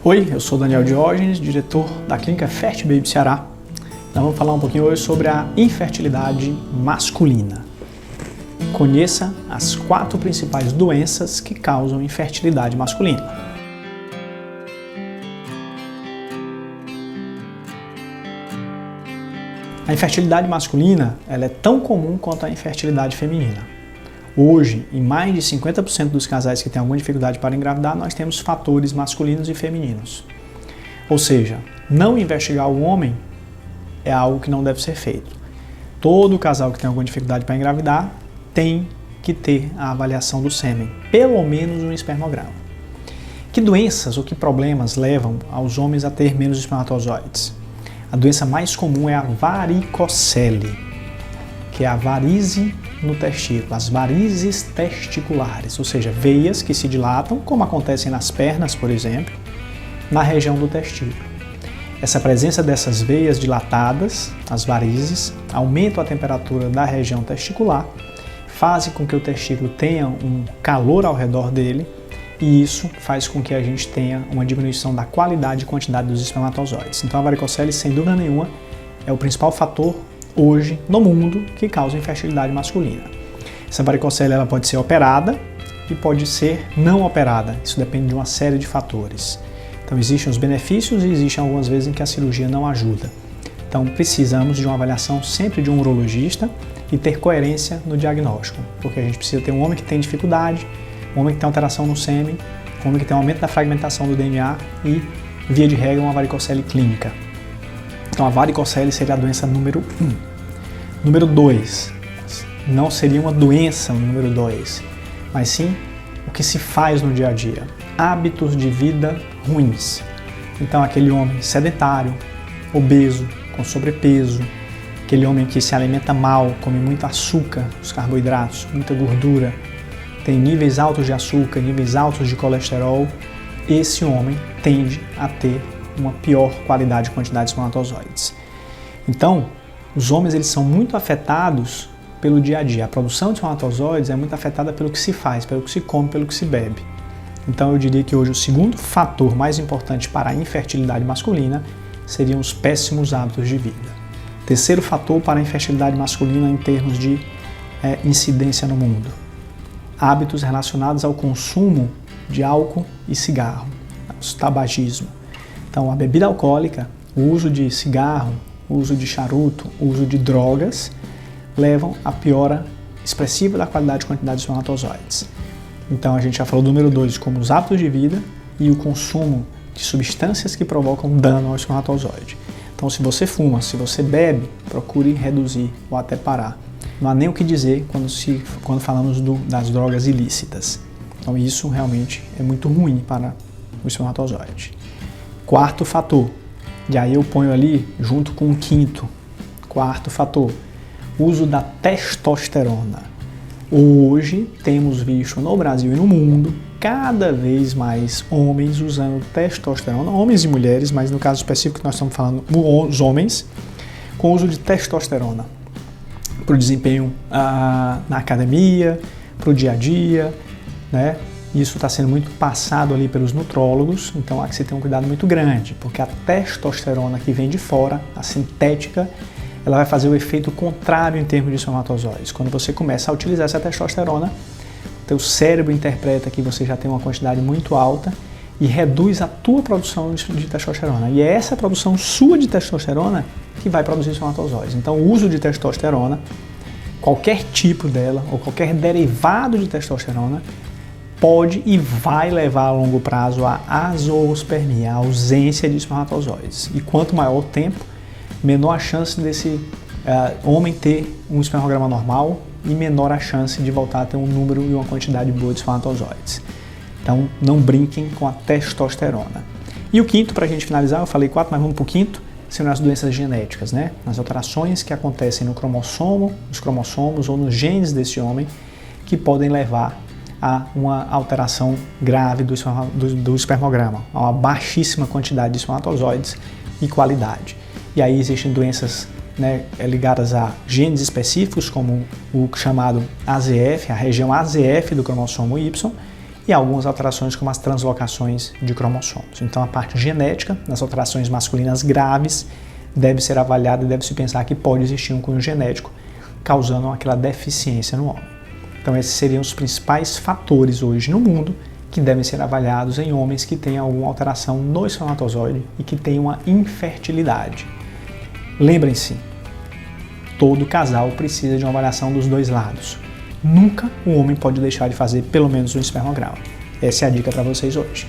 Oi, eu sou Daniel Diógenes, diretor da clínica Fertbaby Ceará. Nós vamos falar um pouquinho hoje sobre a infertilidade masculina. Conheça as 4 principais doenças que causam infertilidade masculina. A infertilidade masculina ela é tão comum quanto a infertilidade feminina. Hoje, em mais de 50% dos casais que têm alguma dificuldade para engravidar, nós temos fatores masculinos e femininos. Ou seja, não investigar o homem é algo que não deve ser feito. Todo casal que tem alguma dificuldade para engravidar tem que ter a avaliação do sêmen, pelo menos um espermograma. Que doenças ou que problemas levam aos homens a ter menos espermatozoides? A doença mais comum é a varicocele, que é a varize no testículo, as varizes testiculares, ou seja, veias que se dilatam, como acontecem nas pernas, por exemplo, na região do testículo. Essa presença dessas veias dilatadas, as varizes, aumenta a temperatura da região testicular, fazem com que o testículo tenha um calor ao redor dele e isso faz com que a gente tenha uma diminuição da qualidade e quantidade dos espermatozoides. Então a varicocele, sem dúvida nenhuma, é o principal fator hoje no mundo que causa infertilidade masculina. Essa varicocele ela pode ser operada e pode ser não operada. Isso depende de uma série de fatores. Então existem os benefícios e existem algumas vezes em que a cirurgia não ajuda. Então precisamos de uma avaliação sempre de um urologista e ter coerência no diagnóstico, porque a gente precisa ter um homem que tem dificuldade, um homem que tem alteração no sêmen, um homem que tem aumento da fragmentação do DNA e, via de regra, uma varicocele clínica. Então a varicocele seria a doença número 1. Número 2, não seria uma doença o número 2, mas sim o que se faz no dia a dia. Hábitos de vida ruins. Então aquele homem sedentário, obeso, com sobrepeso, aquele homem que se alimenta mal, come muito açúcar, os carboidratos, muita gordura, tem níveis altos de açúcar, níveis altos de colesterol, esse homem tende a ter uma pior qualidade e quantidade de espermatozoides. Então, os homens eles são muito afetados pelo dia a dia. A produção de espermatozoides é muito afetada pelo que se faz, pelo que se come, pelo que se bebe. Então eu diria que hoje o segundo fator mais importante para a infertilidade masculina seriam os péssimos hábitos de vida. Terceiro fator para a infertilidade masculina em termos de incidência no mundo. Hábitos relacionados ao consumo de álcool e cigarro, o tabagismo. Então a bebida alcoólica, o uso de cigarro, o uso de charuto, o uso de drogas, levam à piora expressiva da qualidade e quantidade de espermatozoides. Então a gente já falou do número 2 como os hábitos de vida e o consumo de substâncias que provocam dano ao espermatozoide. Então se você fuma, se você bebe, procure reduzir ou até parar. Não há nem o que dizer quando falamos das drogas ilícitas. Então isso realmente é muito ruim para o espermatozoide. Quarto fator. E aí eu ponho ali junto com o quarto fator, uso da testosterona. Hoje temos visto no Brasil e no mundo cada vez mais homens usando testosterona, homens e mulheres, mas no caso específico que nós estamos falando, os homens, com uso de testosterona para o desempenho na academia, para o dia a dia, né? Isso está sendo muito passado ali pelos nutrólogos, então há que se ter um cuidado muito grande, porque a testosterona que vem de fora, a sintética, ela vai fazer o efeito contrário em termos de espermatozoides. Quando você começa a utilizar essa testosterona, teu cérebro interpreta que você já tem uma quantidade muito alta e reduz a tua produção de testosterona. E é essa produção sua de testosterona que vai produzir espermatozoides. Então o uso de testosterona, qualquer tipo dela ou qualquer derivado de testosterona, pode e vai levar a longo prazo à azoospermia, a ausência de espermatozoides. E quanto maior o tempo, menor a chance desse homem ter um espermograma normal e menor a chance de voltar a ter um número e uma quantidade boa de espermatozoides. Então não brinquem com a testosterona. E o quinto, para a gente finalizar, eu falei 4, mas vamos para o quinto, são as doenças genéticas, né? As alterações que acontecem nos cromossomos ou nos genes desse homem que podem levar a uma alteração grave do espermograma, a uma baixíssima quantidade de espermatozoides e qualidade. E aí existem doenças ligadas a genes específicos, como o chamado AZF, a região AZF do cromossomo Y, e algumas alterações como as translocações de cromossomos. Então a parte genética, nas alterações masculinas graves, deve ser avaliada e deve-se pensar que pode existir um cunho genético causando aquela deficiência no homem. Então esses seriam os principais fatores hoje no mundo que devem ser avaliados em homens que têm alguma alteração no espermatozoide e que têm uma infertilidade. Lembrem-se, todo casal precisa de uma avaliação dos dois lados. Nunca o homem pode deixar de fazer pelo menos um espermograma. Essa é a dica para vocês hoje.